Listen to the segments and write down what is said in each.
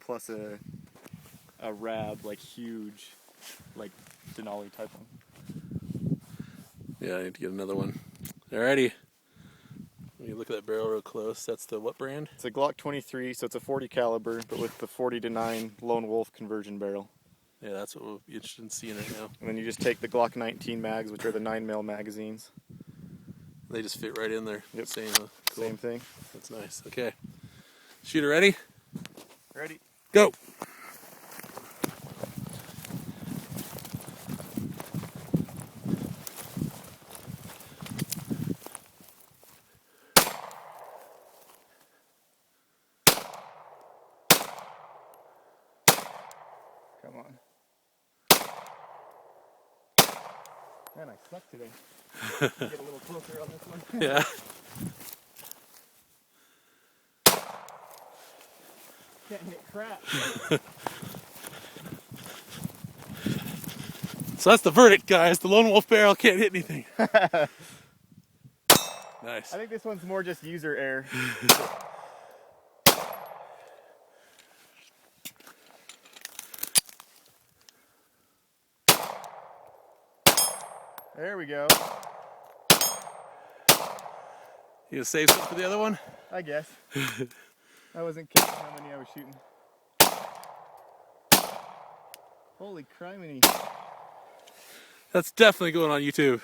plus a rab, like huge, like Denali type one. Yeah, I need to get another one. Alrighty. When you look at that barrel real close, that's the what brand? It's a Glock 23, so it's a 40 caliber, but with the 40-9 Lone Wolf conversion barrel. Yeah, that's what we'll be interested in seeing right now. And then you just take the Glock 19 mags, which are the 9mm magazines. They just fit right in there. Yep. Same, cool. Same thing. That's nice. Okay. Shooter ready? Ready? Go! Come on. Man, I suck today. Get a little closer on this one. Yeah. Can't hit crap. So that's the verdict, guys. The Lone Wolf barrel can't hit anything. Nice. I think this one's more just user error. There we go. You gonna save some for the other one? I guess. I wasn't counting how many I was shooting. Holy criminy. That's definitely going on YouTube.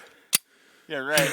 Yeah, right.